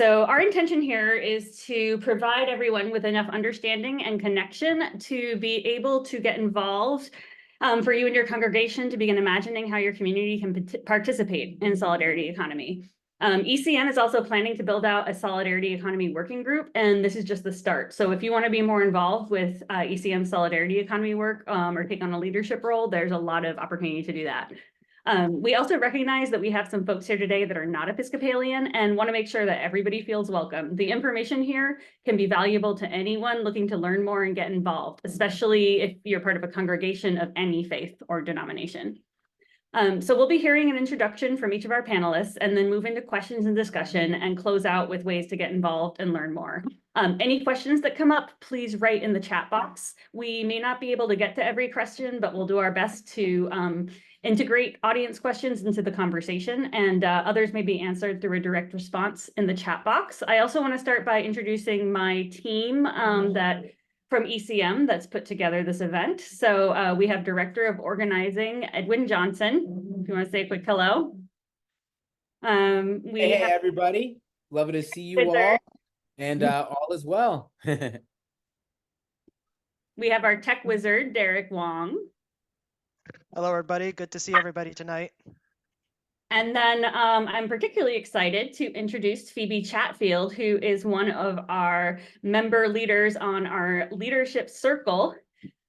So our intention here is to provide everyone with enough understanding and connection to be able to get involved, for you and your congregation to begin imagining how your community can participate in solidarity economy. ECN is also planning to build out a solidarity economy working group, and this is just the start. So if you want to be more involved with ECN solidarity economy work, or take on a leadership role, there's a lot of opportunity to do that. We also recognize that we have some folks here today that are not Episcopalian and want to make sure that everybody feels welcome. The information here can be valuable to anyone looking to learn more and get involved, especially if you're part of a congregation of any faith or denomination. So we'll be hearing an introduction from each of our panelists and then move into questions and discussion and close out with ways to get involved and learn more. Any questions that come up, please write in the chat box. We may not be able to get to every question, but we'll do our best to integrate audience questions into the conversation, and others may be answered through a direct response in the chat box. I also want to start by introducing my team from ECM that's put together this event. So we have Director of Organizing, Edwin Johnson. If you want to say a quick hello. Hey, everybody. Lovely to see you all, and all is well. We have our tech wizard, Derek Wong. Hello, everybody. Good to see everybody tonight. And then I'm particularly excited to introduce Phoebe Chatfield, who is one of our member leaders on our leadership circle,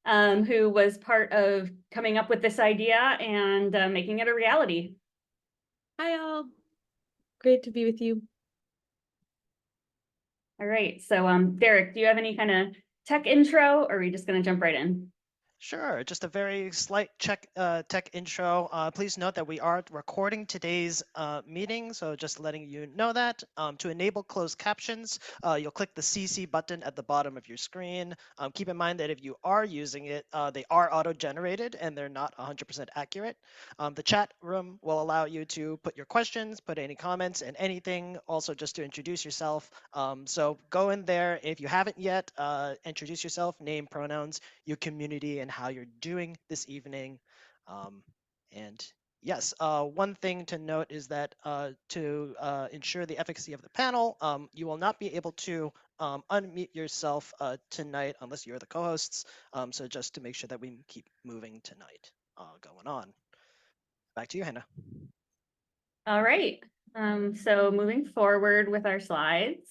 who was part of coming up with this idea and making it a reality. Hi, all. Great to be with you. All right. So Derek, do you have any kind of tech intro, or are we just going to jump right in? Sure, just a very slight tech intro. Please note that we are recording today's meeting, so just letting you know that. To enable closed captions, you'll click the CC button at the bottom of your screen. Keep in mind that if you are using it, they are auto-generated and they're not 100% accurate. The chat room will allow you to put your questions, put any comments and anything, also just to introduce yourself. So go in there. If you haven't yet, introduce yourself, name, pronouns, your community, and how you're doing this evening. And yes, one thing to note is that to ensure the efficacy of the panel, you will not be able to unmute yourself tonight unless you're the co-hosts. So just to make sure that we keep moving tonight going on. Back to you, Hannah. All right. So moving forward with our slides.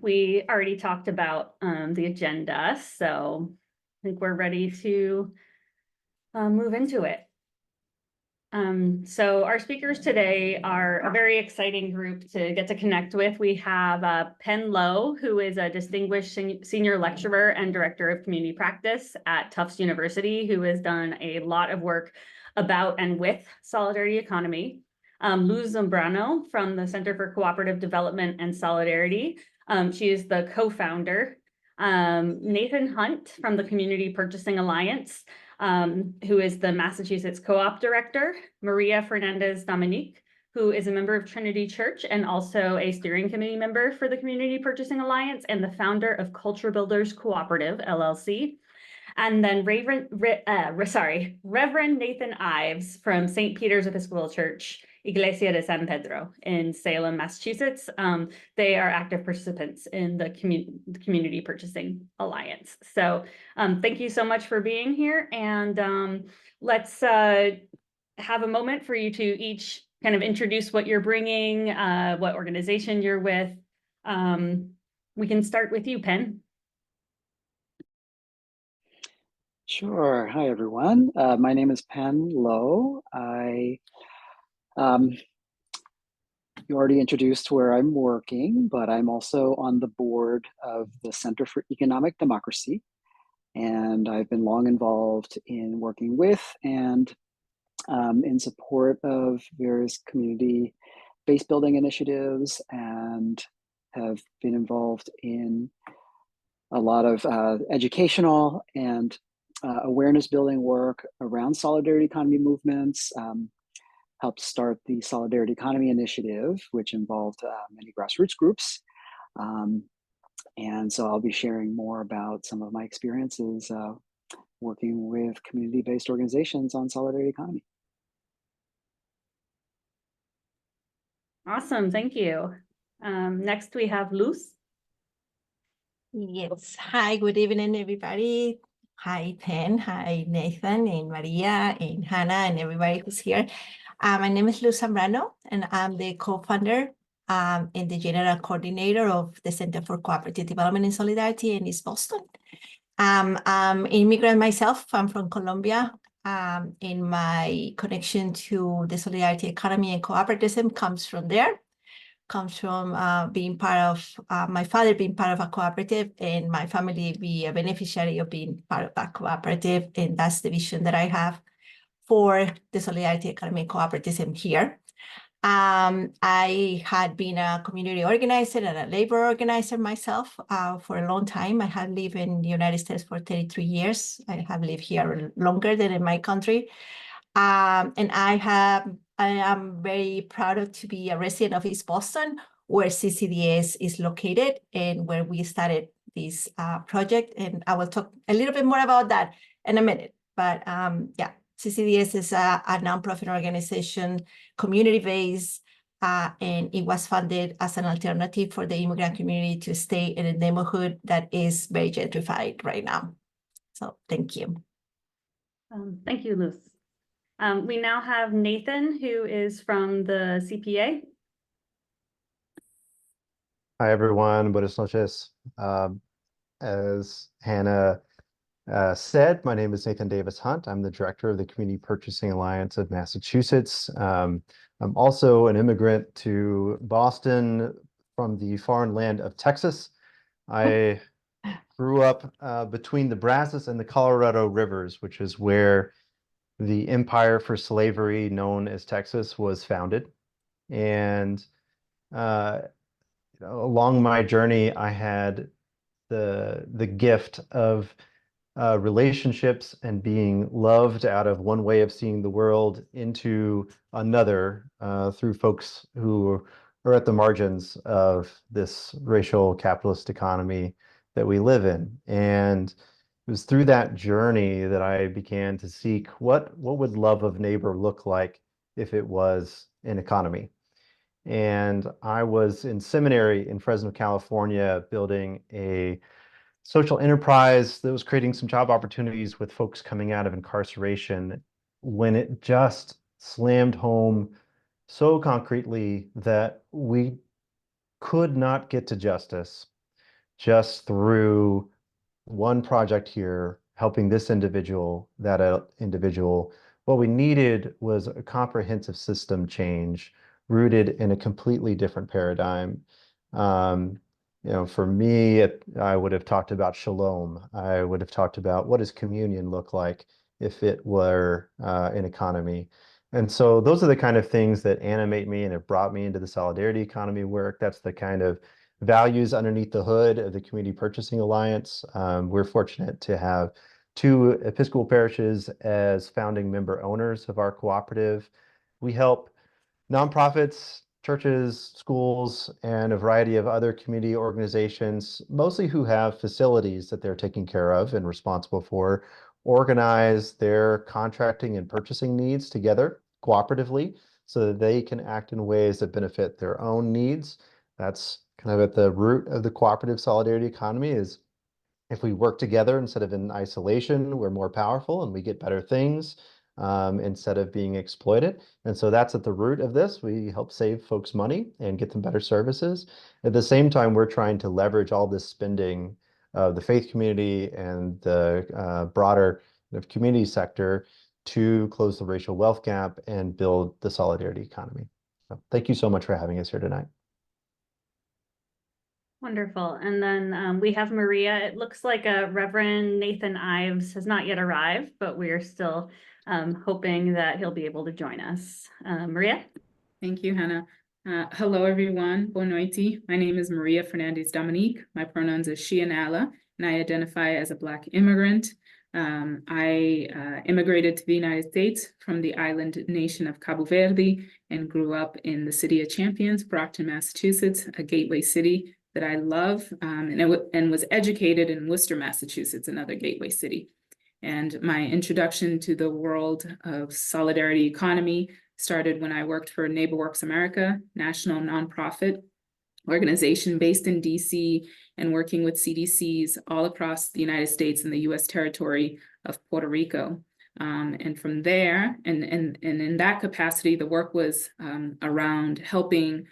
We already talked about the agenda, so I think we're ready to move into it. So our speakers today are a very exciting group to get to connect with. We have Pen Lo, who is a distinguished senior lecturer and director of community practice at Tufts University, who has done a lot of work about and with solidarity economy. Luz Zambrano from the Center for Cooperative Development and Solidarity. She is the co-founder. Nathan Hunt from the Community Purchasing Alliance, who is the Massachusetts Co-op Director. Maria Fernandez Dominique, who is a member of Trinity Church and also a steering committee member for the Community Purchasing Alliance and the founder of Culture Builders Cooperative, LLC. And then Reverend Nathan Ives from St. Peter's Episcopal Church, Iglesia de San Pedro in Salem, Massachusetts. They are active participants in the Community Purchasing Alliance. So thank you so much for being here. And let's have a moment for you to each kind of introduce what you're bringing, what organization you're with. We can start with you, Pen. Sure. Hi, everyone. My name is Pen Lo. You already introduced where I'm working, but I'm also on the board of the Center for Economic Democracy. And I've been long involved in working with and in support of various community-based building initiatives, and have been involved in a lot of educational and awareness building work around solidarity economy movements, helped start the Solidarity Economy Initiative, which involved many grassroots groups. And so I'll be sharing more about some of my experiences working with community-based organizations on solidarity economy. Awesome, thank you. Next we have Luz. Yes. Hi, good evening, everybody. Hi, Pen. Hi, Nathan and Maria and Hannah and everybody who's here. My name is Luz Zambrano, and I'm the co-founder and the general coordinator of the Center for Cooperative Development and Solidarity in East Boston. I'm an immigrant myself. I'm from Colombia. And my connection to the solidarity economy and cooperativism comes from there. Comes from being part of my father being part of a cooperative and my family be a beneficiary of being part of that cooperative. And that's the vision that I have for the solidarity economy and cooperativism here. I had been a community organizer and a labor organizer myself for a long time. I have lived in the United States for 33 years. I have lived here longer than in my country. And I am very proud to be a resident of East Boston, where CCDS is located and where we started this project. And I will talk a little bit more about that in a minute. But yeah, CCDS is a nonprofit organization, community-based, and it was funded as an alternative for the immigrant community to stay in a neighborhood that is very gentrified right now. So thank you. Thank you, Luz. We now have Nathan, who is from the CPA. Hi, everyone. Buenas noches. As Hannah said, my name is Nathan Davis Hunt. I'm the director of the Community Purchasing Alliance of Massachusetts. I'm also an immigrant to Boston from the foreign land of Texas. I grew up between the Brazos and the Colorado rivers, which is where the empire for slavery known as Texas was founded. And along my journey, I had the gift of relationships and being loved out of one way of seeing the world into another through folks who are at the margins of this racial capitalist economy that we live in. And it was through that journey that I began to seek what would love of neighbor look like if it was an economy. And I was in seminary in Fresno, California, building a social enterprise that was creating some job opportunities with folks coming out of incarceration when it just slammed home so concretely that we could not get to justice just through one project here, helping this individual, that individual. What we needed was a comprehensive system change rooted in a completely different paradigm. For me, I would have talked about shalom. I would have talked about what does communion look like if it were an economy. And so those are the kind of things that animate me and have brought me into the solidarity economy work. That's the kind of values underneath the hood of the Community Purchasing Alliance. We're fortunate to have 2 Episcopal parishes as founding member owners of our cooperative. We help nonprofits, churches, schools, and a variety of other community organizations, mostly who have facilities that they're taking care of and responsible for, organize their contracting and purchasing needs together cooperatively so that they can act in ways that benefit their own needs. That's kind of at the root of the cooperative solidarity economy. Is if we work together instead of in isolation, we're more powerful and we get better things instead of being exploited. And so that's at the root of this. We help save folks money and get them better services. At the same time, we're trying to leverage all this spending of the faith community and the broader community sector to close the racial wealth gap and build the solidarity economy. So thank you so much for having us here tonight. Wonderful. And then we have Maria. It looks like Reverend Nathan Ives has not yet arrived, but we're still hoping that he'll be able to join us. Maria? Thank you, Hannah. Hello, everyone. Boa noite. My name is Maria Fernandez Dominique. My pronouns are she and ella, and I identify as a Black immigrant. I immigrated to the United States from the island nation of Cabo Verde and grew up in the city of Champions, Brockton, Massachusetts, a gateway city that I love, and was educated in Worcester, Massachusetts, another gateway city. And my introduction to the world of solidarity economy started when I worked for NeighborWorks America, national nonprofit organization based in DC and working with CDCs all across the United States and the US territory of Puerto Rico. And from there, and in that capacity, the work was around helping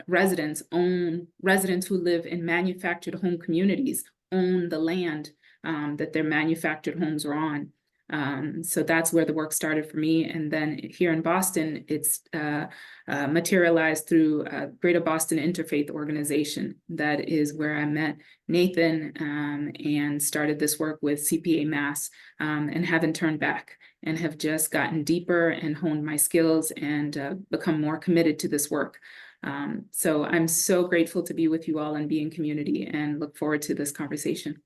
residents who live in manufactured home communities own the land that their manufactured homes are on. So that's where the work started for me. And then here in Boston, it's materialized through Greater Boston Interfaith Organization. That is where I met Nathan and started this work with CPA Mass and haven't turned back and have just gotten deeper and honed my skills and become more committed to this work. So I'm so grateful to be with you all and be in community and look forward to this conversation.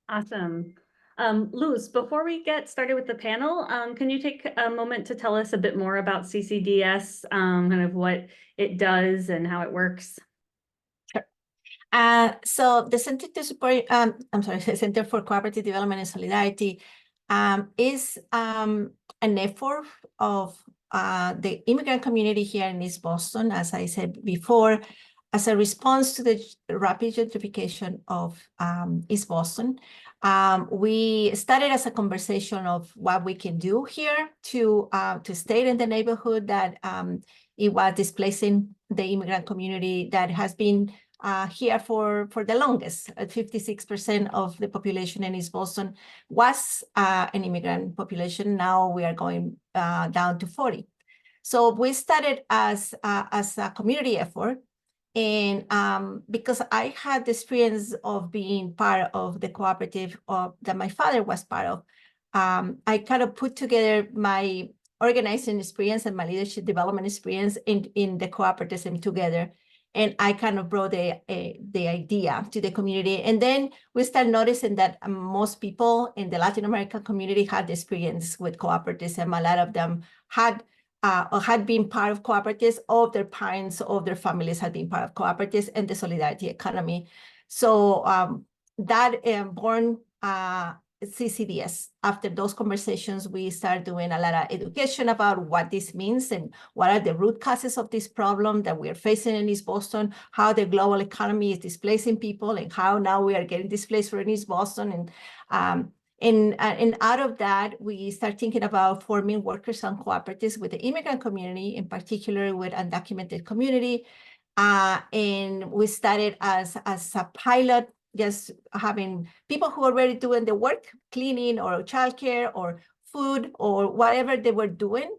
Awesome. Luz, before we get started with the panel, can you take a moment to tell us a bit more about CCDS, kind of what it does and how it works? So the Center to Support, the Center for Cooperative Development and Solidarity is an effort of the immigrant community here in East Boston, as I said before, as a response to the rapid gentrification of East Boston. We started as a conversation of what we can do here to stay in the neighborhood that it was displacing the immigrant community that has been here for the longest. 56% of the population in East Boston was an immigrant population. Now we are going down to 40. So we started as a community effort. And because I had the experience of being part of the cooperative that my father was part of, I kind of put together my organizing experience and my leadership development experience in the cooperativism together. And I kind of brought the idea to the community. And then we started noticing that most people in the Latin American community had experience with cooperativism. A lot of them had been part of cooperatives, or their parents or their families had been part of cooperatives and the solidarity economy. So that born CCDS. After those conversations, we started doing a lot of education about what this means and what are the root causes of this problem that we are facing in East Boston, how the global economy is displacing people, and how now we are getting displaced from East Boston. And out of that, we start thinking about forming workers-owned cooperatives with the immigrant community, in particular with undocumented community. And we started as a pilot, just having people who are already doing the work, cleaning or childcare or food or whatever they were doing,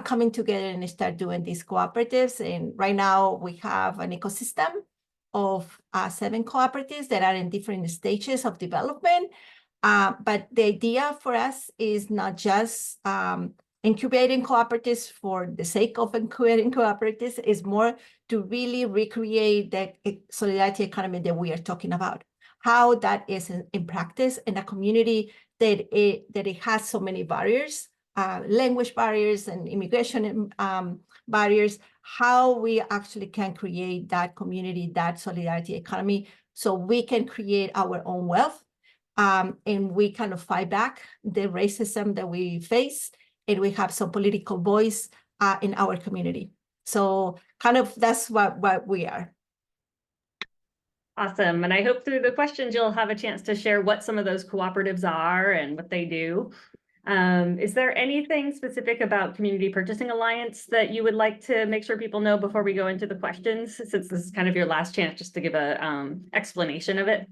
coming together and start doing these cooperatives. And right now we have an ecosystem of 7 cooperatives that are in different stages of development. But the idea for us is not just incubating cooperatives for the sake of incubating cooperatives, is more to really recreate the solidarity economy that we are talking about. How that is in practice in a community that it has so many barriers, language barriers and immigration barriers, how we actually can create that community, that solidarity economy, so we can create our own wealth. And we kind of fight back the racism that we face, and we have some political voice in our community. So kind of that's what we are. Awesome. And I hope through the questions, you'll have a chance to share what some of those cooperatives are and what they do. Is there anything specific about Community Purchasing Alliance that you would like to make sure people know before we go into the questions, since this is kind of your last chance just to give a explanation of it?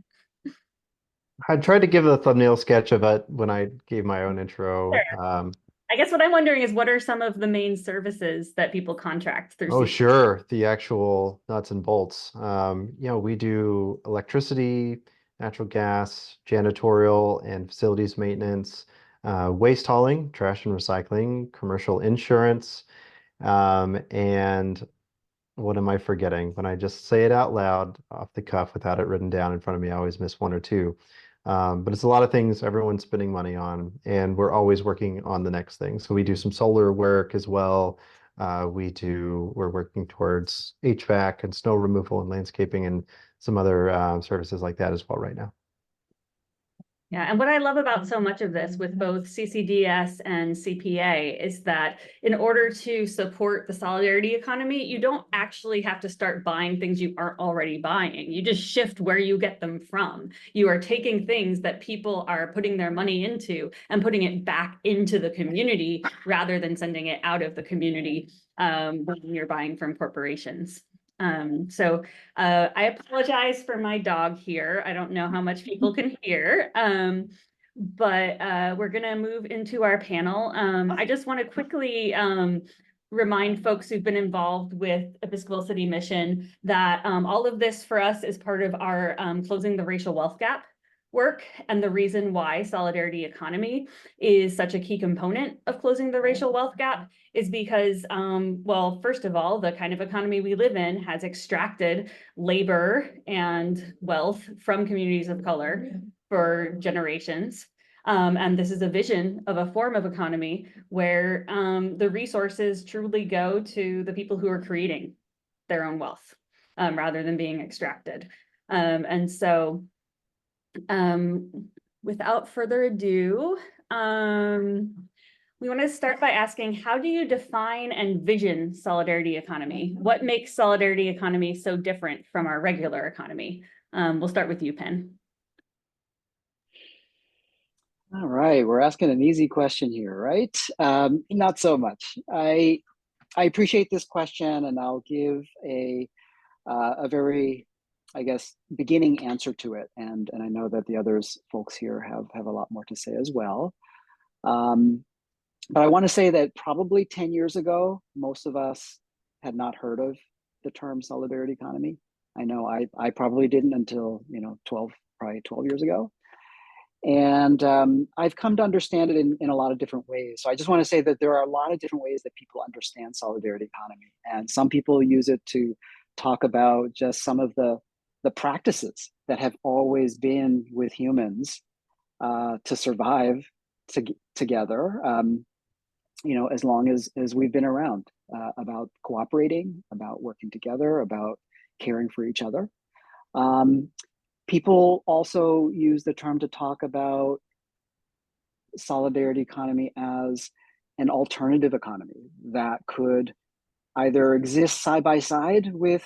I tried to give a thumbnail sketch of it when I gave my own intro. Sure. I guess what I'm wondering is, what are some of the main services that people contract through? Oh, sure. The actual nuts and bolts. We do electricity, natural gas, janitorial and facilities maintenance, waste hauling, trash and recycling, commercial insurance, and what am I forgetting? When I just say it out loud off the cuff without it written down in front of me, I always miss one or two. But it's a lot of things everyone's spending money on, and we're always working on the next thing. So we do some solar work as well. We're working towards HVAC and snow removal and landscaping and some other services like that as well right now. Yeah, and what I love about so much of this with both CCDS and CPA is that in order to support the solidarity economy, you don't actually have to start buying things you aren't already buying. You just shift where you get them from. You are taking things that people are putting their money into and putting it back into the community rather than sending it out of the community when you're buying from corporations. I apologize for my dog here. I don't know how much people can hear. But we're gonna move into our panel. I just want to quickly remind folks who've been involved with Episcopal City Mission that all of this for us is part of our Closing the Racial Wealth Gap work, and the reason why solidarity economy is such a key component of closing the racial wealth gap is because, well, first of all, the kind of economy we live in has extracted labor and wealth from communities of color for generations. And this is a vision of a form of economy where the resources truly go to the people who are creating their own wealth rather than being extracted. Without further ado, we want to start by asking, how do you define and vision solidarity economy? What makes solidarity economy so different from our regular economy? We'll start with you, Penn. All right, we're asking an easy question here, right? Not so much. I appreciate this question, and I'll give a very, I guess, beginning answer to it. And I know that the others folks here have a lot more to say as well. But I want to say that probably 10 years ago, most of us had not heard of the term solidarity economy. I know I probably didn't until, 12 years ago. And I've come to understand it in a lot of different ways. So I just want to say that there are a lot of different ways that people understand solidarity economy. And some people use it to talk about just some of the practices that have always been with humans to survive together, as long as we've been around, about cooperating, about working together, about caring for each other. People also use the term to talk about solidarity economy as an alternative economy that could either exist side by side with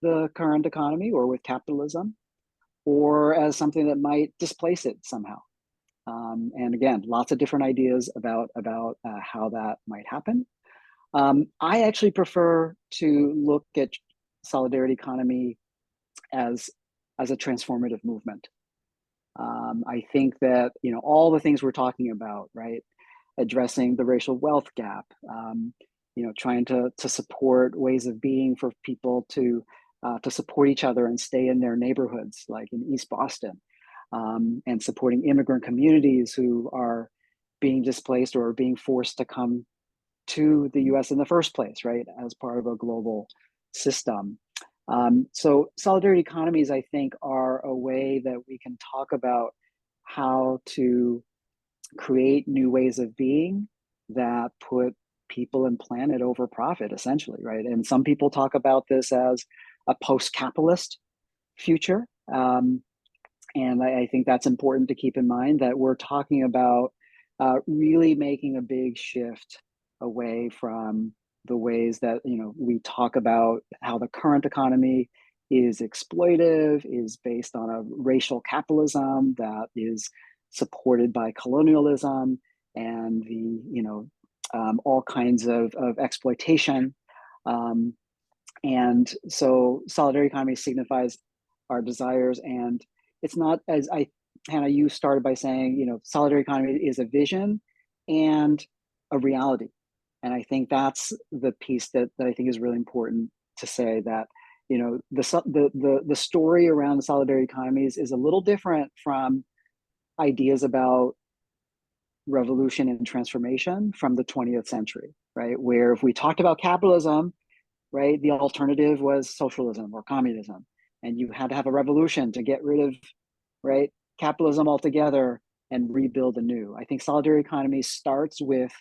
the current economy or with capitalism, or as something that might displace it somehow. And again, lots of different ideas about how that might happen. I actually prefer to look at solidarity economy as a transformative movement. I think that all the things we're talking about, right? Addressing the racial wealth gap, trying to support ways of being for people to support each other and stay in their neighborhoods, like in East Boston, and supporting immigrant communities who are being displaced or being forced to come to the US in the first place, right? As part of a global system. So solidarity economies, I think, are a way that we can talk about how to create new ways of being that put people and planet over profit, essentially, right? And some people talk about this as a post-capitalist future. And I think that's important to keep in mind, that we're talking about really making a big shift away from the ways that we talk about how the current economy is exploitive, is based on a racial capitalism that is supported by colonialism and the all kinds of exploitation. And so solidarity economy signifies our desires, and it's not, as Hannah, you started by saying, solidarity economy is a vision and a reality. And I think that's the piece that I think is really important to say, that the story around the solidarity economies is a little different from ideas about revolution and transformation from the 20th century, right? Where if we talked about capitalism, right, the alternative was socialism or communism, and you had to have a revolution to get rid of, right, capitalism altogether and rebuild anew. I think solidarity economy starts with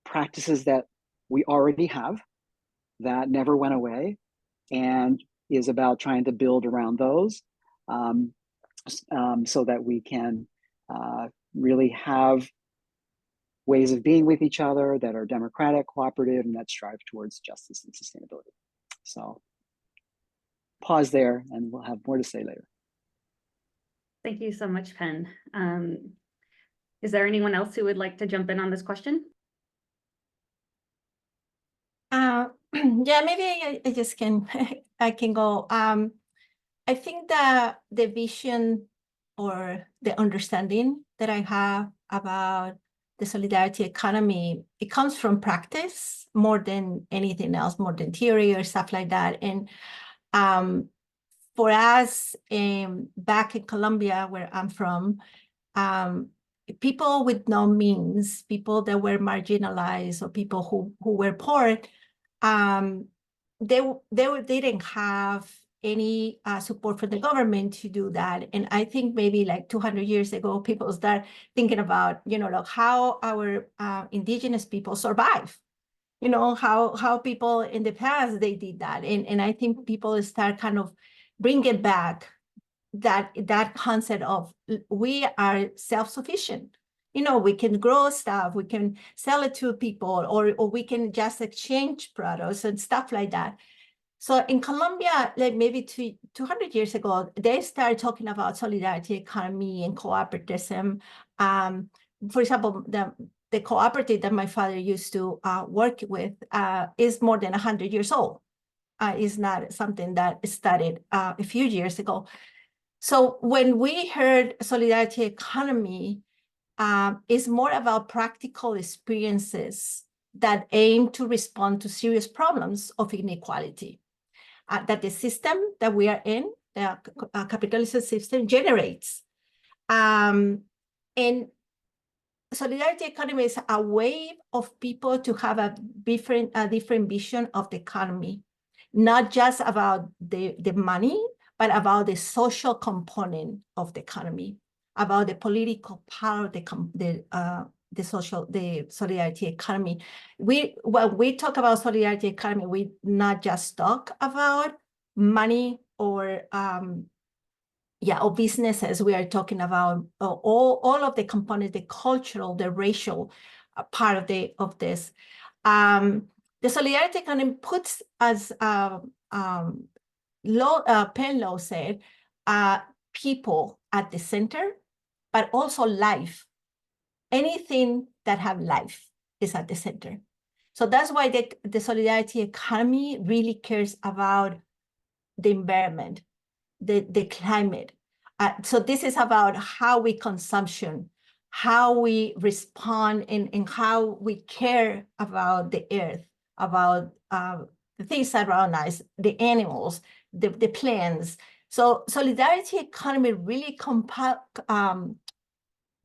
practices that we already have that never went away, and is about trying to build around those, so that we can really have ways of being with each other that are democratic, cooperative, and that strive towards justice and sustainability. So pause there, and we'll have more to say later. Thank you so much, Penn. Is there anyone else who would like to jump in on this question? Yeah, maybe I just can I can go. I think that the vision or the understanding that I have about the solidarity economy, it comes from practice more than anything else, more than theory or stuff like that. And for us, back in Colombia, where I'm from, people with no means, people that were marginalized, or people who were poor, they didn't have any support from the government to do that. And I think maybe like 200 years ago, people start thinking about, like how our indigenous people survive, how people in the past, they did that. And I think people start kind of bringing back that concept of we are self-sufficient. We can grow stuff, we can sell it to people, or we can just exchange products and stuff like that. So in Colombia, like maybe 200 years ago, they started talking about solidarity economy and cooperativism. For example, the cooperative that my father used to work with is more than 100 years old. It's not something that started a few years ago. So when we heard solidarity economy, it's more about practical experiences that aim to respond to serious problems of inequality that the system that we are in, the capitalist system, generates. And solidarity economy is a way of people to have a different vision of the economy, not just about the money, but about the social component of the economy, about the political power, the solidarity economy. When we talk about solidarity economy, we not just talk about money or businesses. We are talking about all of the components, the cultural, the racial part of this. The solidarity economy puts, as Penn Law said, people at the center, but also life. Anything that have life is at the center. So that's why the solidarity economy really cares about the environment, the climate. So this is about how we consumption, how we respond, and how we care about the earth, about the things around us, the animals, the plants. So solidarity economy really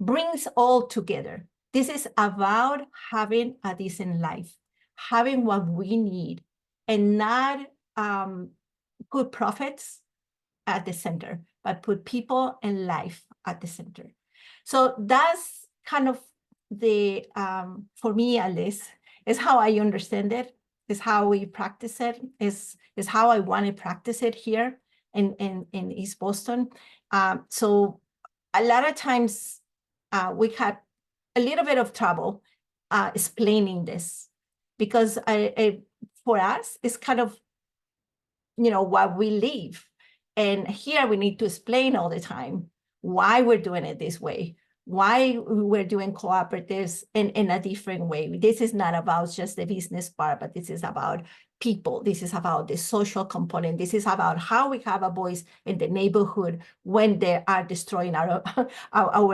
brings all together. This is about having a decent life, having what we need, and not put profits at the center, but put people and life at the center. So that's kind of the, for me at least, is how I understand it, is how we practice it, is how I want to practice it here in East Boston. So a lot of times, we had a little bit of trouble explaining this, because for us, it's kind of, what we live. And here we need to explain all the time why we're doing it this way, why we're doing cooperatives in a different way. This is not about just the business part, but this is about people. This is about the social component. This is about how we have a voice in the neighborhood when they are destroying our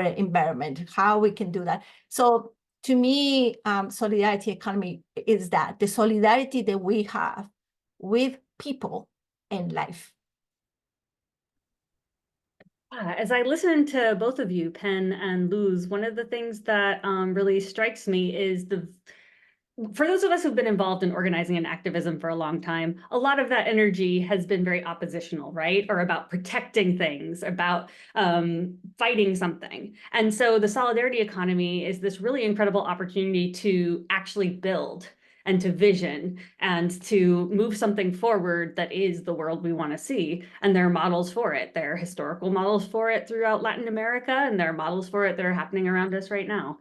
environment, how we can do that. So to me, solidarity economy is that, the solidarity that we have with people and life. As I listen to both of you, Penn and Luz, one of the things that really strikes me is for those of us who've been involved in organizing and activism for a long time, a lot of that energy has been very oppositional, right? Or about protecting things, about fighting something. And so the solidarity economy is this really incredible opportunity to actually build and to vision and to move something forward that is the world we want to see. And there are models for it. There are historical models for it throughout Latin America, and there are models for it that are happening around us right now.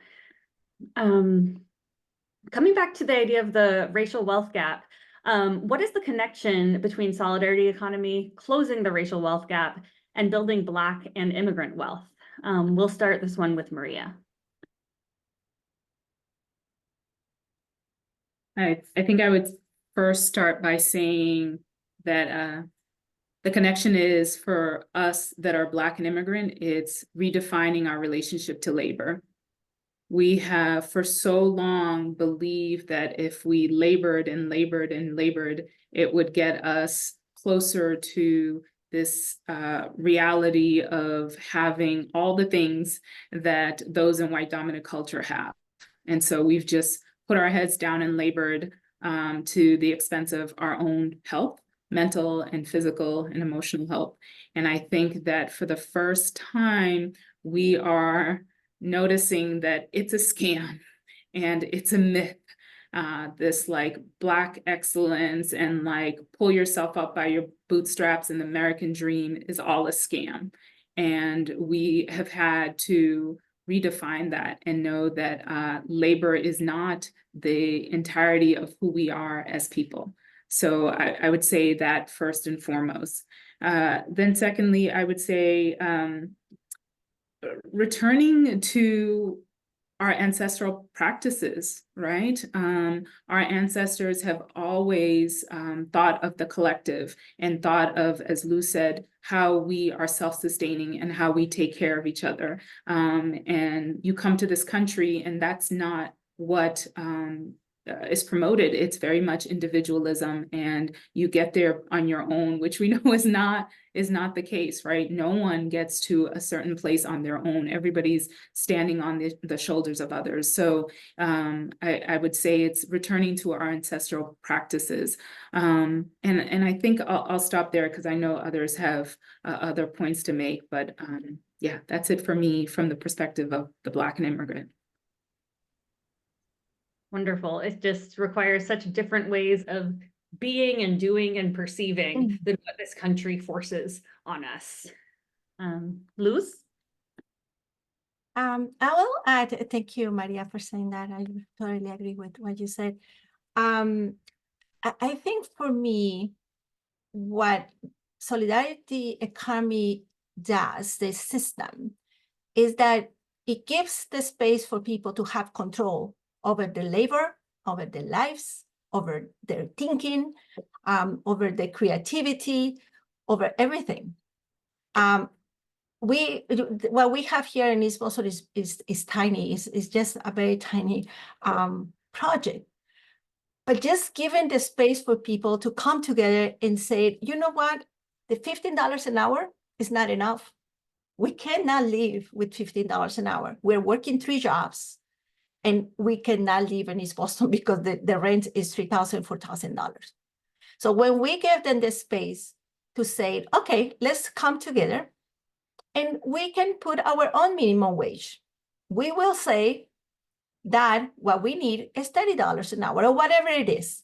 Coming back to the idea of the racial wealth gap, what is the connection between solidarity economy, closing the racial wealth gap, and building Black and immigrant wealth? We'll start this one with Maria. I think I would first start by saying that the connection is for us that are Black and immigrant, it's redefining our relationship to labor. We have for so long believed that if we labored and labored and labored, it would get us closer to this reality of having all the things that those in white dominant culture have. And so we've just put our heads down and labored to the expense of our own health, mental and physical and emotional health. And I think that for the first time, we are noticing that it's a scam and it's a myth. This like Black excellence and like pull yourself up by your bootstraps and the American dream is all a scam. And we have had to redefine that and know that labor is not the entirety of who we are as people. So I would say that first and foremost. Then secondly, I would say returning to our ancestral practices, right? Our ancestors have always thought of the collective and thought of, as Lou said, how we are self-sustaining and how we take care of each other. And you come to this country and that's not what is promoted. It's very much individualism and you get there on your own, which we know is not the case, right? No one gets to a certain place on their own. Everybody's standing on the shoulders of others. So I would say it's returning to our ancestral practices. And I think I'll stop there because I know others have other points to make, but yeah, that's it for me from the perspective of the Black and immigrant. Wonderful. It just requires such different ways of being and doing and perceiving than what this country forces on us. Luz? I will add, thank you, Maria, for saying that. I totally agree with what you said. I think for me, what solidarity economy does, the system, is that it gives the space for people to have control over the labor, over their lives, over their thinking, over their creativity, over everything. What we have here in East Boston is tiny. It's just a very tiny project. But just giving the space for people to come together and say, you know what, the $15 an hour is not enough. We cannot live with $15 an hour. We're working 3 jobs. And we cannot live in East Boston because the rent is $3,000, $4,000. So when we give them the space to say, okay, let's come together and we can put our own minimum wage. We will say that what we need is $30 an hour or whatever it is.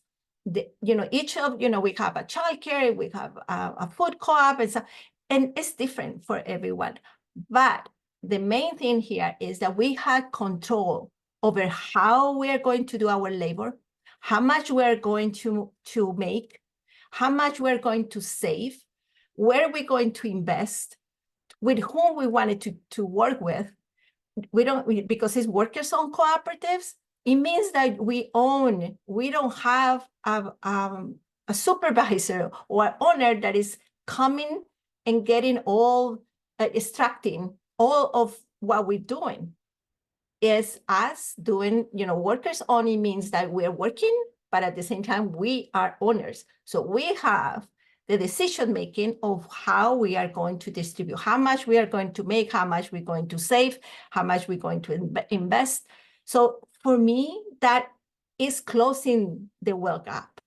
Each of, we have a childcare, we have a food co-op and so, and it's different for everyone. But the main thing here is that we have control over how we are going to do our labor, how much we're going to make, how much we're going to save, where we're going to invest, with whom we wanted to work with. Because it's workers-owned cooperatives, it means that we don't have a supervisor or owner that is coming and getting extracting all of what we're doing. Is us doing, workers only means that we're working, but at the same time, we are owners. So we have the decision-making of how we are going to distribute, how much we are going to make, how much we're going to save, how much we're going to invest. So for me, that is closing the wealth gap.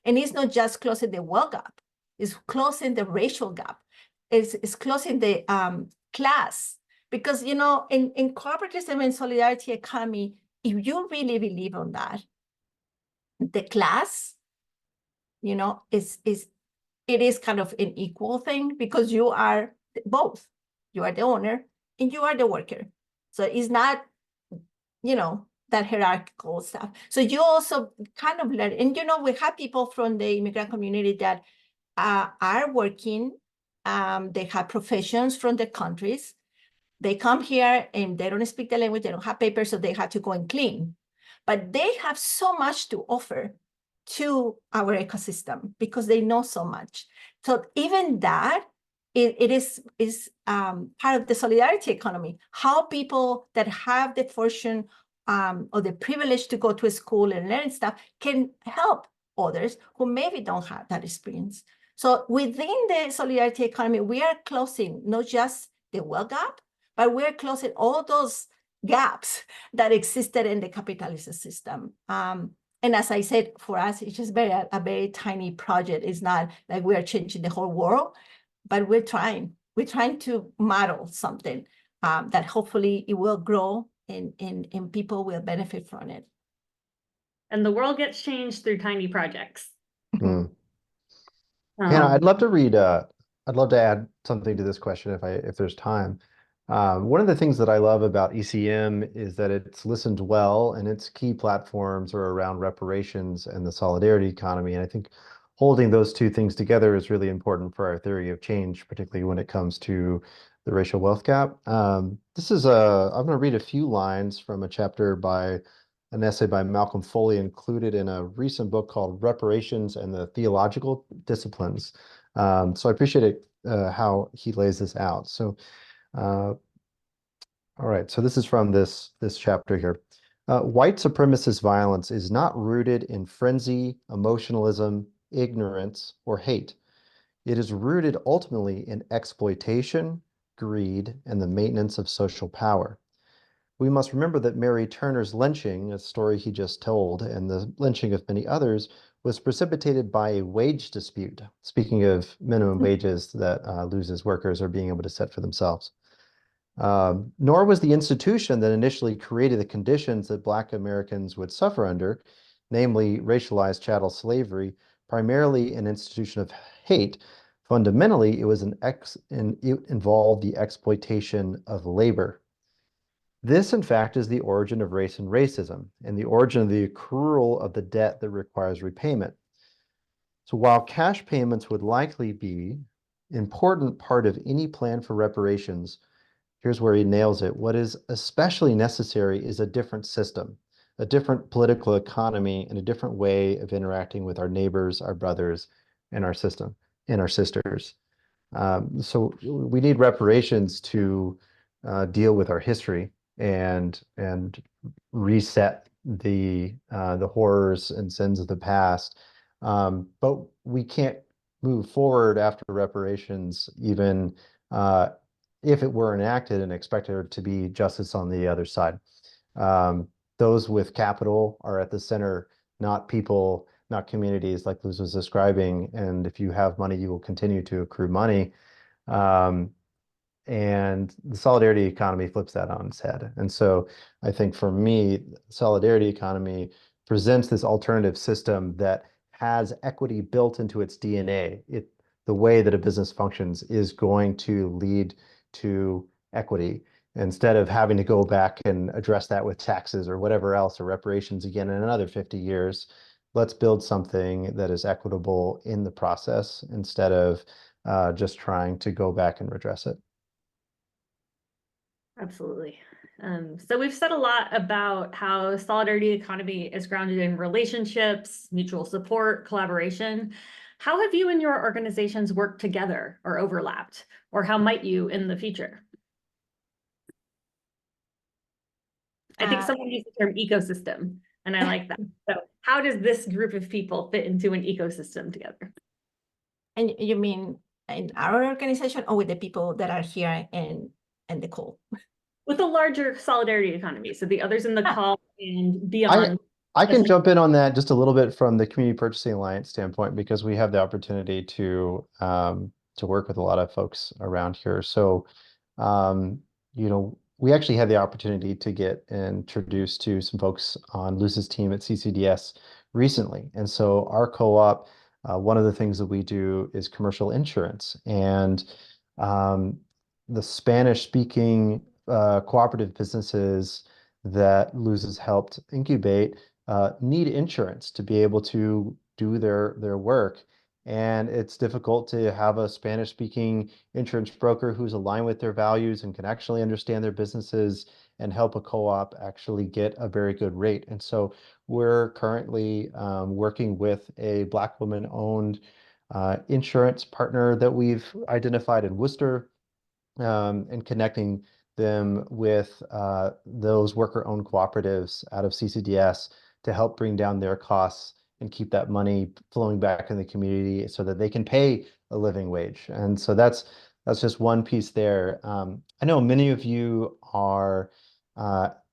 And it's not just closing the wealth gap, it's closing the racial gap. It's closing the class. Because, in cooperativism and solidarity economy, if you really believe on that, the class, you know, it is kind of an equal thing because you are both. You are the owner and you are the worker. So it's not, you know, that hierarchical stuff. So you also kind of learn, and you know, we have people from the immigrant community that are working. They have professions from the countries. They come here and they don't speak the language, they don't have papers, so they have to go and clean. But they have so much to offer to our ecosystem because they know so much. So even that, it is part of the solidarity economy. How people that have the fortune or the privilege to go to a school and learn stuff can help others who maybe don't have that experience. So within the solidarity economy, we are closing not just the wealth gap, but we're closing all those gaps that existed in the capitalist system. And as I said, for us, it's just a very tiny project. It's not like we're changing the whole world, but we're trying. We're trying to model something that hopefully it will grow and people will benefit from it. And the world gets changed through tiny projects. Mm. Hannah, Um, I'd love to read, I'd love to add something to this question if there's time. One of the things that I love about ECM is that it's listened well and its key platforms are around reparations and the solidarity economy. And I think holding those two things together is really important for our theory of change, particularly when it comes to the racial wealth gap. I'm going to read a few lines from a chapter by an essay by Malcolm Foley included in a recent book called Reparations and the Theological Disciplines. So I appreciate it, how he lays this out. So, all right, so this is from this chapter here. White supremacist violence is not rooted in frenzy, emotionalism, ignorance, or hate. It is rooted ultimately in exploitation, greed, and the maintenance of social power. We must remember that Mary Turner's lynching, a story he just told, and the lynching of many others, was precipitated by a wage dispute. Speaking of minimum wages that loses workers are being able to set for themselves. Nor was the institution that initially created the conditions that Black Americans would suffer under, namely racialized chattel slavery, primarily an institution of hate. Fundamentally, it involved the exploitation of labor. This, in fact, is the origin of race and racism, and the origin of the accrual of the debt that requires repayment. So while cash payments would likely be an important part of any plan for reparations, here's where he nails it. What is especially necessary is a different system, a different political economy, and a different way of interacting with our neighbors, our brothers, and our system, and our sisters. So we need reparations to deal with our history and reset the horrors and sins of the past. But we can't move forward after reparations, even if it were enacted and expect there to be justice on the other side. Those with capital are at the center, not people, not communities, like Luz was describing. And if you have money, you will continue to accrue money. And the solidarity economy flips that on its head. And so I think for me, solidarity economy presents this alternative system that has equity built into its DNA. The way that a business functions is going to lead to equity instead of having to go back and address that with taxes or whatever else, or reparations again in another 50 years. Let's build something that is equitable in the process instead of just trying to go back and redress it. Absolutely. So we've said a lot about how solidarity economy is grounded in relationships, mutual support, collaboration. How have you and your organizations worked together or overlapped, or how might you in the future? I think someone used the term ecosystem, and I like that. So how does this group of people fit into an ecosystem together? And you mean in our organization or with the people that are here in the call? With the larger solidarity economy, so the others in the call and beyond. I can jump in on that just a little bit from the Community Purchasing Alliance standpoint, because we have the opportunity to work with a lot of folks around here. So, we actually had the opportunity to get introduced to some folks on Luz's team at CCDS recently. And so our co-op, one of the things that we do is commercial insurance. And the Spanish-speaking cooperative businesses that Luz has helped incubate need insurance to be able to do their work. And it's difficult to have a Spanish-speaking insurance broker who's aligned with their values and can actually understand their businesses and help a co-op actually get a very good rate. And so we're currently working with a Black woman-owned insurance partner that we've identified in Worcester, and connecting them with those worker-owned cooperatives out of CCDS to help bring down their costs and keep that money flowing back in the community so that they can pay a living wage. And so that's just one piece there. I know many of you are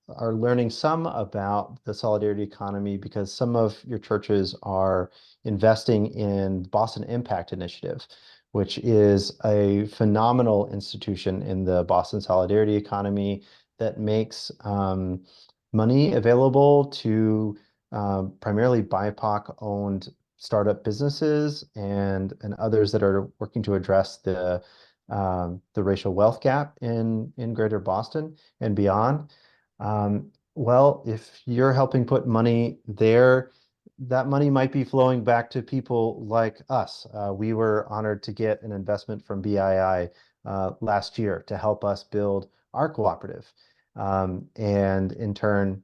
learning some about the solidarity economy because some of your churches are investing in Boston Impact Initiative, which is a phenomenal institution in the Boston solidarity economy that makes money available to primarily BIPOC-owned startup businesses and others that are working to address the racial wealth gap in Greater Boston and beyond. Well, if you're helping put money there, that money might be flowing back to people like us. We were honored to get an investment from BII last year to help us build our cooperative, and in turn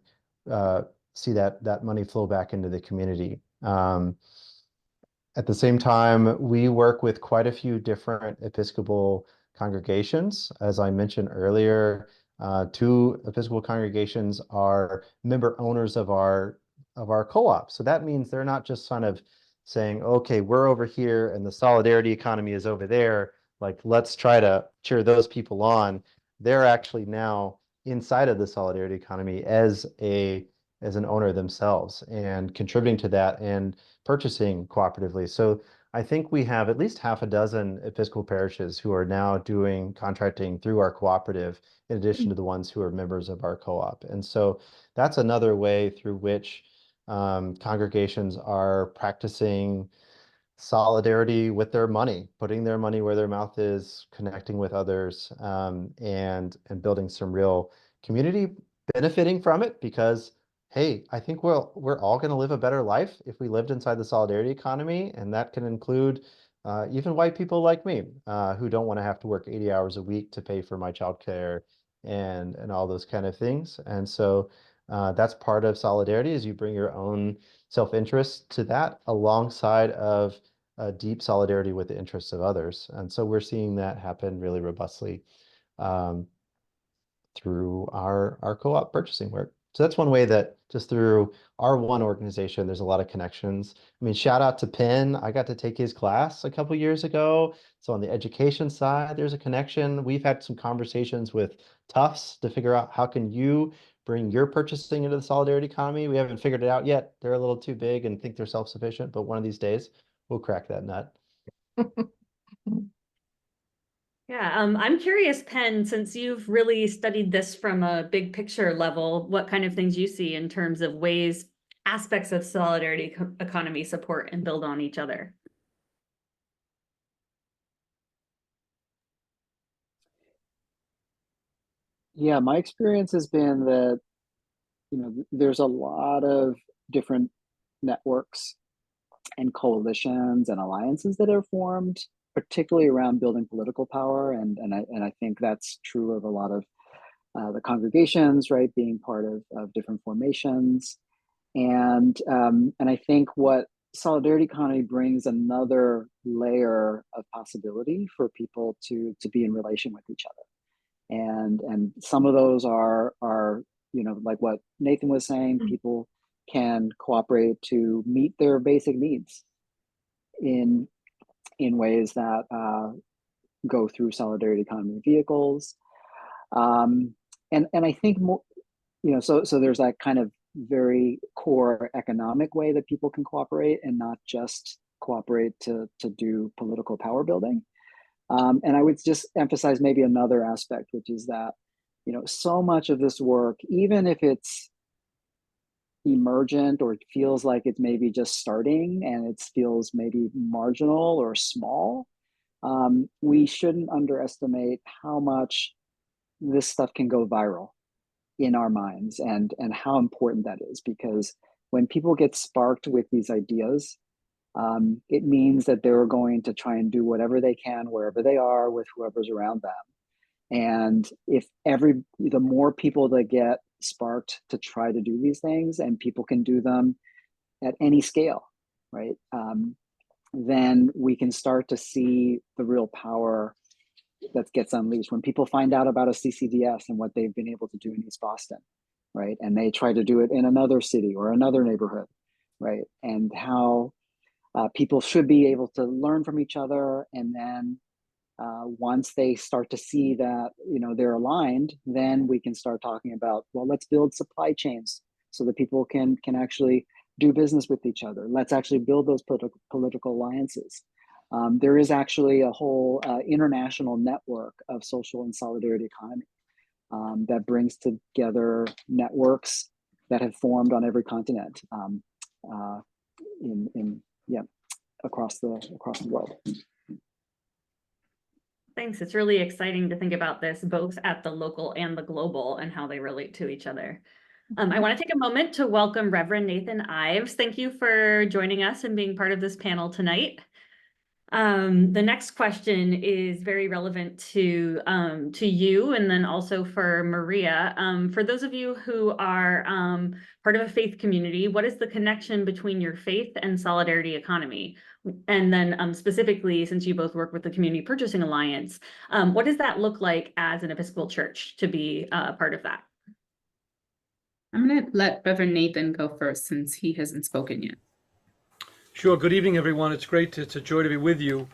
see that money flow back into the community. At the same time, we work with quite a few different Episcopal congregations. As I mentioned earlier, 2 Episcopal congregations are member owners of our co-op. So that means they're not just kind of saying, okay, we're over here and the solidarity economy is over there. Like, let's try to cheer those people on. They're actually now inside of the solidarity economy as an owner themselves and contributing to that and purchasing cooperatively. So I think we have at least half a dozen Episcopal parishes who are now doing contracting through our cooperative, in addition to the ones who are members of our co-op. And so that's another way through which congregations are practicing solidarity with their money, putting their money where their mouth is, connecting with others, and building some real community, benefiting from it because, hey, I think we're all going to live a better life if we lived inside the solidarity economy, and that can include even white people like me who don't want to have to work 80 hours a week to pay for my childcare and all those kind of things. And so that's part of solidarity, is you bring your own self-interest to that alongside of deep solidarity with the interests of others. And so we're seeing that happen really robustly through our co-op purchasing work. So that's one way that just through our one organization, there's a lot of connections. I mean, shout out to Penn. I got to take his class a couple years ago. So on the education side, there's a connection. We've had some conversations with Tufts to figure out how can you bring your purchasing into the solidarity economy. We haven't figured it out yet. They're a little too big and think they're self-sufficient, but one of these days we'll crack that nut. Yeah, I'm curious, Penn, since you've really studied this from a big picture level, what kind of things you see in terms of ways aspects of solidarity economy support and build on each other? Yeah, my experience has been that, there's a lot of different networks and coalitions and alliances that are formed, particularly around building political power. And I think that's true of a lot of the congregations, right, being part of different formations. And I think what solidarity economy brings another layer of possibility for people to be in relation with each other. And some of those are like what Nathan was saying, people can cooperate to meet their basic needs in ways that go through solidarity economy vehicles. And I think more, so there's that kind of very core economic way that people can cooperate and not just cooperate to do political power building. And I would just emphasize maybe another aspect, which is that, so much of this work, even if it's emergent or it feels like it's maybe just starting and it feels maybe marginal or small, we shouldn't underestimate how much this stuff can go viral in our minds and how important that is. Because when people get sparked with these ideas, it means that they're going to try and do whatever they can wherever they are with whoever's around them. And if the more people that get sparked to try to do these things, and people can do them at any scale, right? Then we can start to see the real power that gets unleashed when people find out about a CCDS and what they've been able to do in East Boston, right? And they try to do it in another city or another neighborhood, right? And how people should be able to learn from each other, and then once they start to see that they're aligned, then we can start talking about, well, let's build supply chains so that people can actually do business with each other. Let's actually build those political alliances. There is actually a whole international network of social and solidarity economy that brings together networks that have formed on every continent across the world. Thanks. It's really exciting to think about this both at the local and the global and how they relate to each other. I want to take a moment to welcome Reverend Nathan Ives. Thank you for joining us and being part of this panel tonight. The next question is very relevant to you, and then also for Maria. For those of you who are part of a faith community, what is the connection between your faith and Solidarity Economy? And then specifically, since you both work with the Community Purchasing Alliance, what does that look like as an Episcopal church to be part of that? I'm going to let Reverend Nathan go first since he hasn't spoken yet. Sure. Good evening, everyone. It's great. It's a joy to be with you.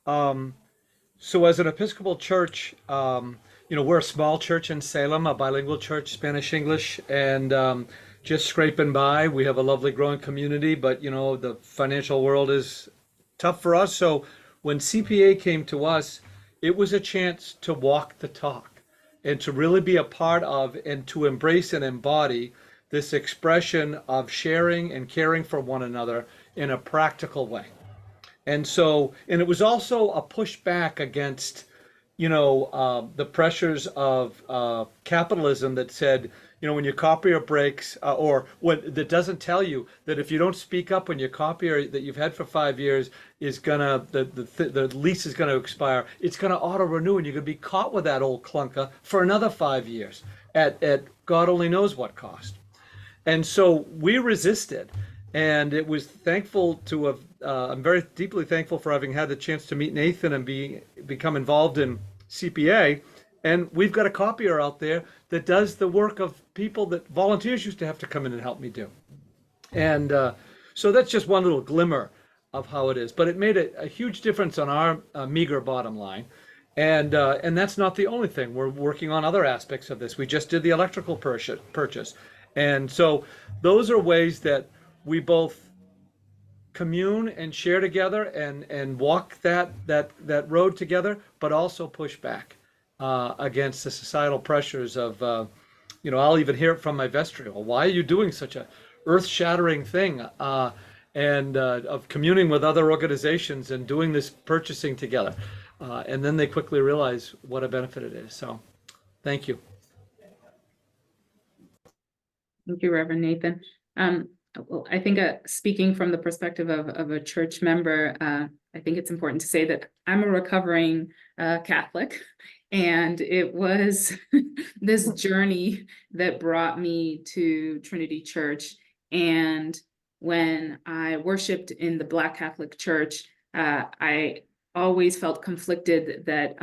So as an Episcopal church, we're a small church in Salem, a bilingual church, Spanish, English, and just scraping by. We have a lovely growing community, but, the financial world is tough for us. So when CPA came to us, it was a chance to walk the talk and to really be a part of and to embrace and embody this expression of sharing and caring for one another in a practical way. And it was also a pushback against, the pressures of capitalism that said, when your copier breaks, or that doesn't tell you that if you don't speak up when your copier that you've had for 5 years is the lease is gonna expire, it's gonna auto renew, and you're gonna be caught with that old clunker for another 5 years at God only knows what cost. And so we resisted, and it was thankful to have. I'm very deeply thankful for having had the chance to meet Nathan and become involved in CPA. And we've got a copier out there that does the work of people that volunteers used to have to come in and help me do. And so that's just one little glimmer of how it is. But it made a huge difference on our meager bottom line. And that's not the only thing. We're working on other aspects of this. We just did the electrical purchase. And so those are ways that we both commune and share together and walk that road together, but also push back against the societal pressures of, I'll even hear it from my vestry. Well, why are you doing such a earth-shattering thing? And of communing with other organizations and doing this purchasing together. And then they quickly realize what a benefit it is. So thank you. Thank you, Reverend Nathan. Well, I think speaking from the perspective of a church member, I think it's important to say that I'm a recovering Catholic, and it was this journey that brought me to Trinity Church. And when I worshiped in the Black Catholic Church, I always felt conflicted that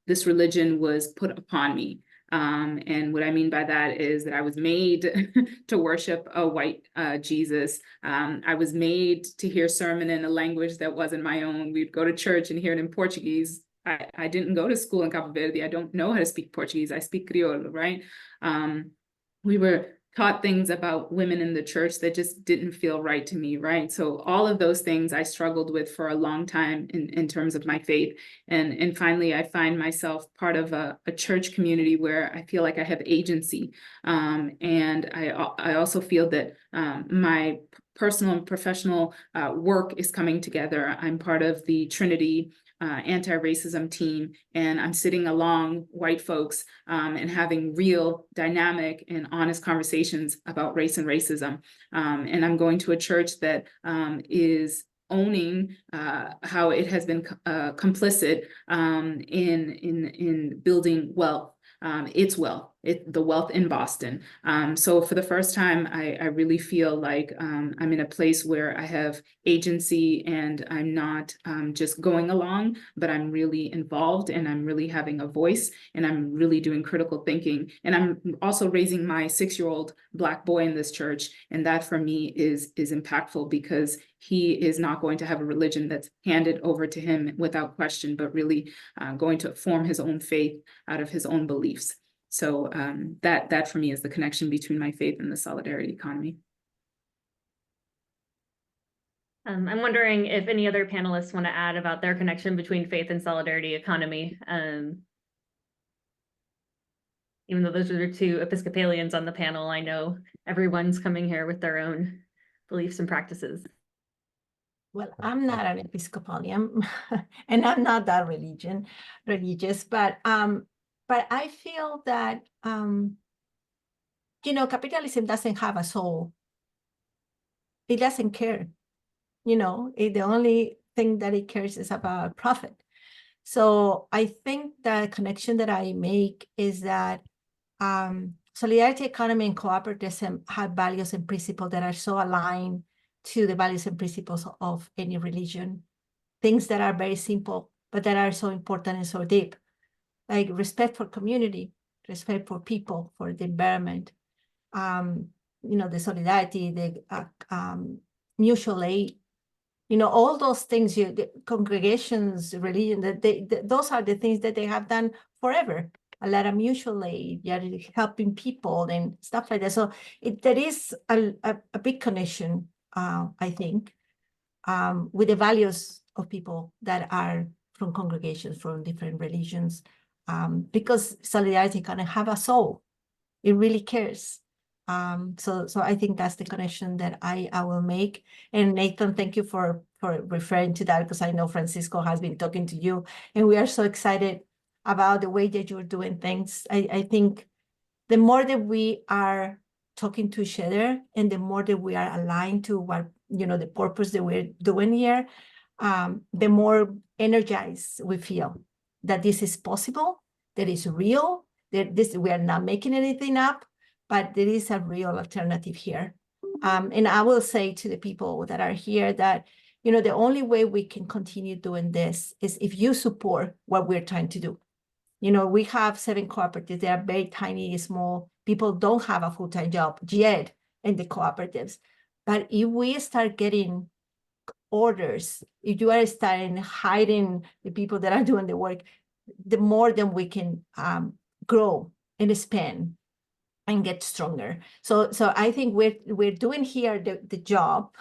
this religion was put upon me. And what I mean by that is that I was made to worship a white Jesus. I was made to hear sermon in a language that wasn't my own. We'd go to church and hear it in Portuguese. I didn't go to school in Cabo Verde. I don't know how to speak Portuguese. I speak Creole, right? We were taught things about women in the church that just didn't feel right to me, right? So all of those things I struggled with for a long time in terms of my faith. And finally, I find myself part of a church community where I feel like I have agency. And I also feel that my personal and professional work is coming together. I'm part of the Trinity anti-racism team, and I'm sitting along white folks and having real dynamic and honest conversations about race and racism. And I'm going to a church that is owning how it has been complicit in building wealth. Its wealth, the wealth in Boston. So for the first time, I really feel like I'm in a place where I have agency, and I'm not just going along, but I'm really involved, and I'm really having a voice, and I'm really doing critical thinking. And I'm also raising my 6-year-old Black boy in this church. And that for me is impactful, because he is not going to have a religion that's handed over to him without question, but really going to form his own faith out of his own beliefs. So that for me is the connection between my faith and the solidarity economy. I'm wondering if any other panelists want to add about their connection between faith and solidarity economy. Even though those are the two Episcopalians on the panel, I know everyone's coming here with their own beliefs and practices. Well, I'm not an Episcopalian, and I'm not that religious, but I feel that capitalism doesn't have a soul. It doesn't care. The only thing that it cares is about profit. So I think the connection that I make is that solidarity economy and cooperativism have values and principles that are so aligned to the values and principles of any religion. Things that are very simple, but that are so important and so deep, like respect for community, respect for people, for the environment, the solidarity, the mutual aid, all those things, the congregations, religion, those are the things that they have done forever. A lot of mutual aid, helping people and stuff like that. So there is a big connection, I think, with the values of people that are from congregations, from different religions, because solidarity kind of have a soul. It really cares. So I think that's the connection that I will make. And Nathan, thank you for referring to that, because I know Francisco has been talking to you, and we are so excited about the way that you're doing things. I think the more that we are talking to each other, and the more that we are aligned to what, the purpose that we're doing here, the more energized we feel that this is possible, that is real, that we are not making anything up, but there is a real alternative here. And I will say to the people that are here that, the only way we can continue doing this is if you support what we're trying to do. We have 7 cooperatives. They are very tiny, small. People don't have a full-time job yet in the cooperatives. But if we start getting orders, if you are starting hiring the people that are doing the work, the more that we can grow and expand and get stronger. So I think we're doing here the job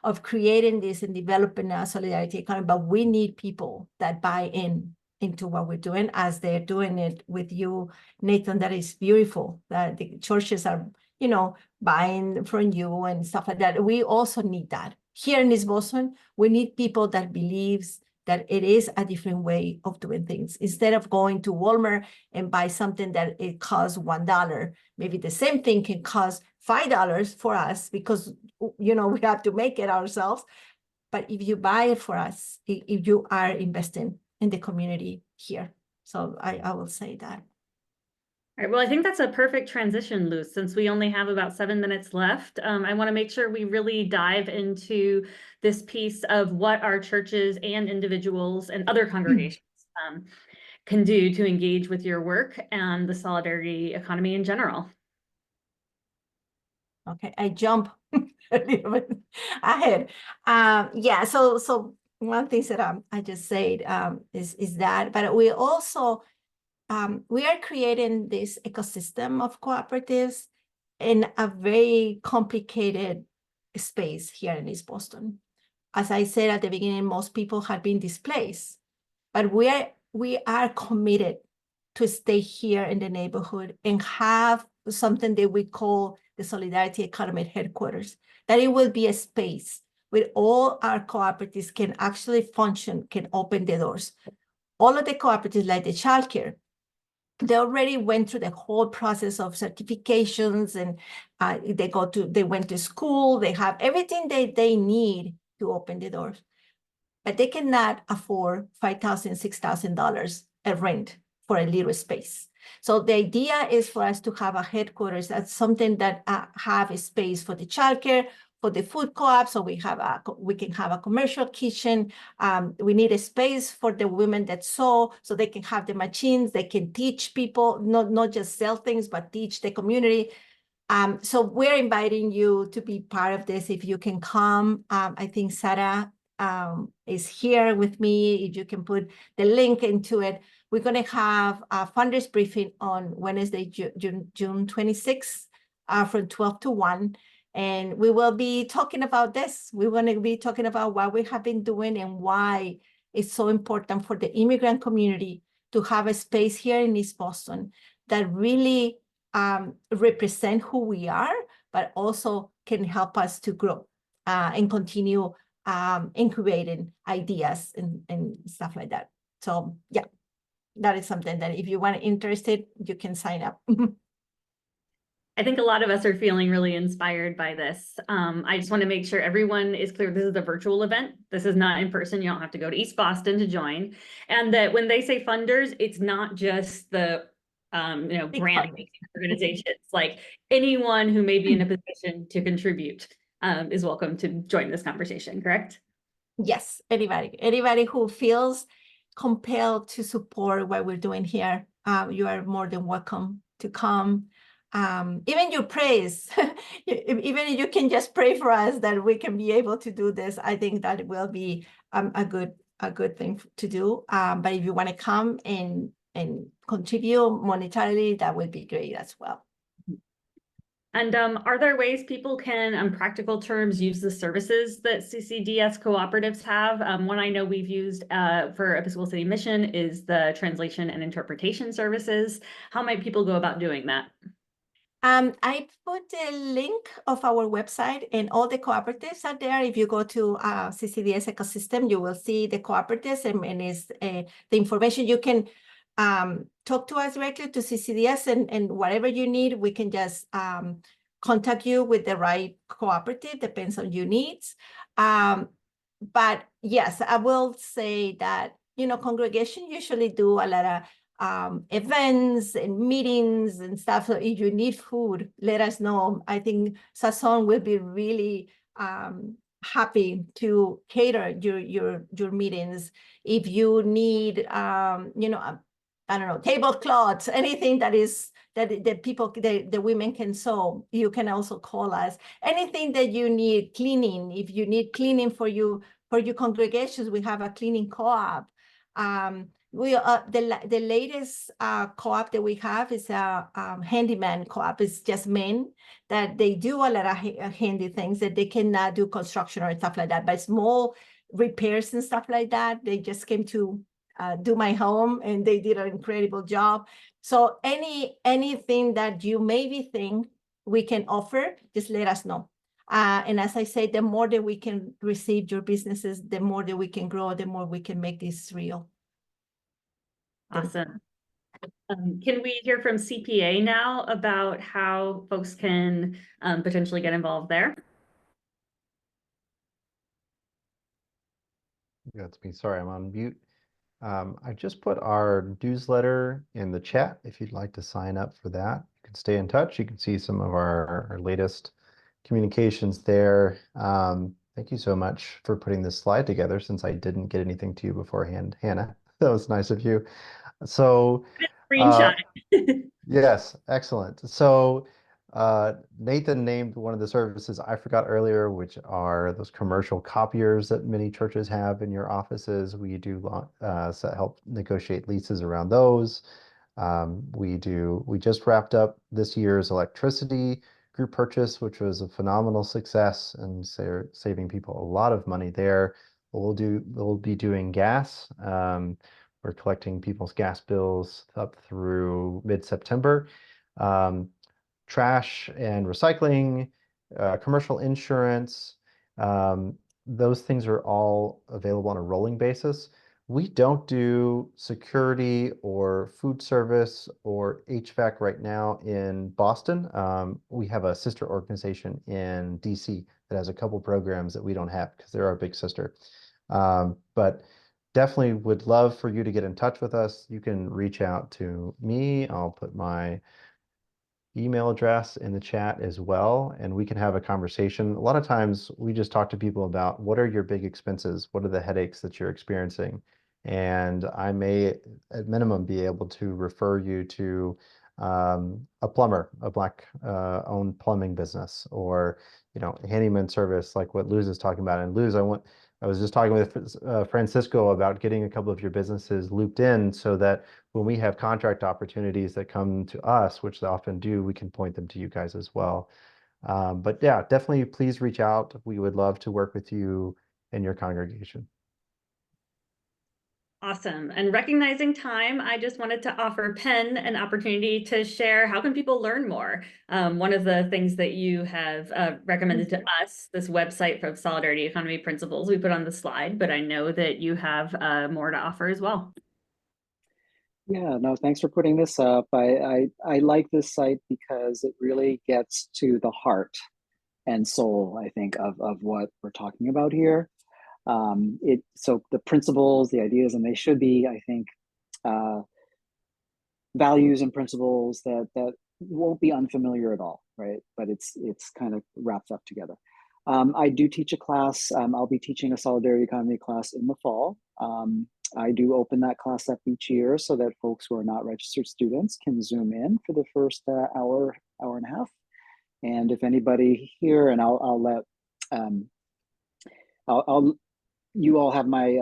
of creating this and developing a solidarity economy, but we need people that buy into what we're doing, as they're doing it with you, Nathan. That is beautiful, that the churches are, buying from you and stuff like that. We also need that. Here in East Boston, we need people that believes that it is a different way of doing things. Instead of going to Walmart and buy something that it costs $1, maybe the same thing can cost $5 for us, because, we have to make it ourselves. But if you buy it for us, if you are investing in the community here. So I will say that. All right, well, I think that's a perfect transition, Luz, since we only have about 7 minutes left. I want to make sure we really dive into this piece of what our churches and individuals and other congregations can do to engage with your work and the solidarity economy in general. Okay, I jump a little bit ahead. So one thing that I just said is that, but we also we are creating this ecosystem of cooperatives in a very complicated space here in East Boston. As I said at the beginning, most people have been displaced, but we are committed to stay here in the neighborhood and have something that we call the Solidarity Economy Headquarters, that it will be a space where all our cooperatives can actually function, can open the doors. All of the cooperatives, like the childcare, they already went through the whole process of certifications, and they went to school, they have everything they need to open the doors. But they cannot afford $5,000, $6,000 a rent for a little space. So the idea is for us to have a headquarters that's something that have a space for the childcare, for the food co-op, so we can have a commercial kitchen. We need a space for the women that sew, so they can have the machines, they can teach people, not just sell things, but teach the community. So we're inviting you to be part of this if you can come. I think Sarah is here with me. If you can put the link into it. We're going to have a funders briefing on Wednesday, June 26th, from 12 to 1. And we will be talking about this. We're going to be talking about what we have been doing and why it's so important for the immigrant community to have a space here in East Boston that really represent who we are, but also can help us to grow and continue incubating ideas and stuff like that. So yeah, that is something that if you want interested, you can sign up. I think a lot of us are feeling really inspired by this. I just want to make sure everyone is clear. This is a virtual event. This is not in person. You don't have to go to East Boston to join. And that when they say funders, it's not just the grant organizations. Like anyone who may be in a position to contribute is welcome to join this conversation, correct? Yes, anybody who feels compelled to support what we're doing here, you are more than welcome to come. Even your praise, even if you can just pray for us that we can be able to do this, I think that will be a good thing to do. But if you want to come and contribute monetarily, that would be great as well. And are there ways people can, on practical terms, use the services that CCDS cooperatives have? One I know we've used for Episcopal City Mission is the translation and interpretation services. How might people go about doing that? I put the link of our website, and all the cooperatives are there. If you go to CCDS ecosystem, you will see the cooperatives, and is the information. You can talk to us directly to CCDS, and whatever you need, we can just contact you with the right cooperative, depends on your needs. But yes, I will say that, congregation usually do a lot of events and meetings and stuff. So if you need food, let us know. I think Sazon will be really happy to cater your meetings. If you need, I don't know, tablecloths, anything that is that people, the women can sew, you can also call us. Anything that you need, cleaning, if you need cleaning for your congregations, we have a cleaning co-op. The latest co-op that we have is a handyman co-op. It's just men that they do a lot of handy things that they cannot do construction or stuff like that, but small repairs and stuff like that. They just came to do my home, and they did an incredible job. So anything that you maybe think we can offer, just let us know. And as I say, the more that we can receive your businesses, the more that we can grow, the more we can make this real. Awesome. Can we hear from CPA now about how folks can potentially get involved there? That's me. Sorry, I'm on mute. I just put our newsletter in the chat if you'd like to sign up for that. You can stay in touch. You can see some of our latest communications there. Thank you so much for putting this slide together, since I didn't get anything to you beforehand, Hannah. That was nice of you. So Screenshot. yes, excellent. So Nathan named one of the services I forgot earlier, which are those commercial copiers that many churches have in your offices. We do help negotiate leases around those. We just wrapped up this year's electricity group purchase, which was a phenomenal success, and saving people a lot of money there. We'll be doing gas. We're collecting people's gas bills up through mid-September. Trash and recycling, commercial insurance, those things are all available on a rolling basis. We don't do security or food service or HVAC right now in Boston. We have a sister organization in DC that has a couple programs that we don't have because they're our big sister. But definitely would love for you to get in touch with us. You can reach out to me. I'll put my email address in the chat as well, and we can have a conversation. A lot of times we just talk to people about what are your big expenses? What are the headaches that you're experiencing? And I may, at minimum, be able to refer you to a plumber, a Black owned plumbing business, or handyman service like what Luz is talking about. And Luz, I was just talking with Francisco about getting a couple of your businesses looped in so that when we have contract opportunities that come to us, which they often do, we can point them to you guys as well. But yeah, definitely please reach out. We would love to work with you and your congregation. Awesome. And recognizing time, I just wanted to offer Penn an opportunity to share how can people learn more. One of the things that you have recommended to us, this website from Solidarity Economy Principles, we put on the slide, but I know that you have more to offer as well. Yeah, no, thanks for putting this up. I like this site because it really gets to the heart and soul, I think, of what we're talking about here. So the principles, the ideas, and they should be, I think, values and principles that won't be unfamiliar at all, right? But it's kind of wrapped up together. I do teach a class. I'll be teaching a Solidarity Economy class in the fall. I do open that class up each year so that folks who are not registered students can Zoom in for the first hour and a half. And if anybody here, and I'll let you all have my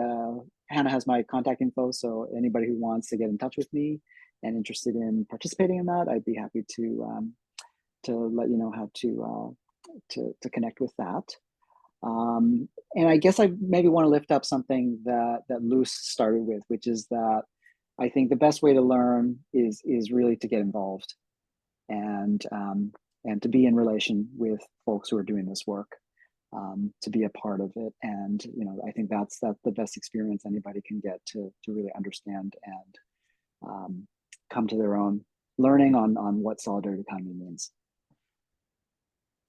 Hannah has my contact info, so anybody who wants to get in touch with me and interested in participating in that, I'd be happy to let you know how to connect with that. And I guess I maybe want to lift up something that Luz started with, which is that I think the best way to learn is really to get involved and to be in relation with folks who are doing this work, to be a part of it. And I think that's the best experience anybody can get to really understand and come to their own learning on what solidarity economy means.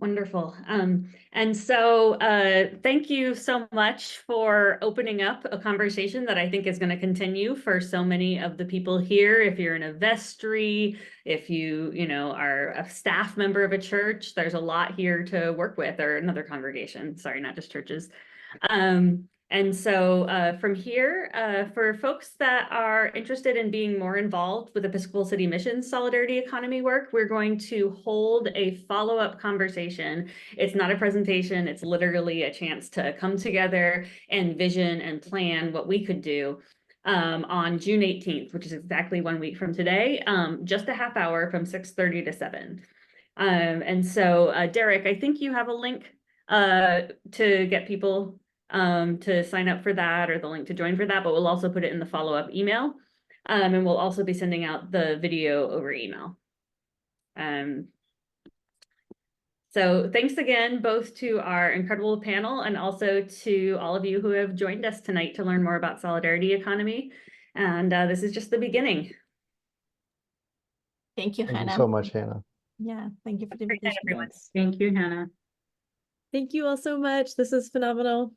Wonderful. And so thank you so much for opening up a conversation that I think is going to continue for so many of the people here. If you're in a vestry, if you are a staff member of a church, there's a lot here to work with, or another congregation. Sorry, not just churches. And so from here, for folks that are interested in being more involved with Episcopal City Missions Solidarity Economy work, we're going to hold a follow-up conversation. It's not a presentation, it's literally a chance to come together and vision and plan what we could do on June 18th, which is exactly 1 week from today, just a half hour from 6:30 to 7. And so Derek, I think you have a link to get people to sign up for that, or the link to join for that, but we'll also put it in the follow-up email. And we'll also be sending out the video over email. So thanks again, both to our incredible panel and also to all of you who have joined us tonight to learn more about Solidarity Economy. And this is just the beginning. Thank you, Thank Hannah. you so much, Hannah. Yeah, thank you for the Great night, invitation. everyone. Thank you, Hannah. Thank you all so much. This is phenomenal.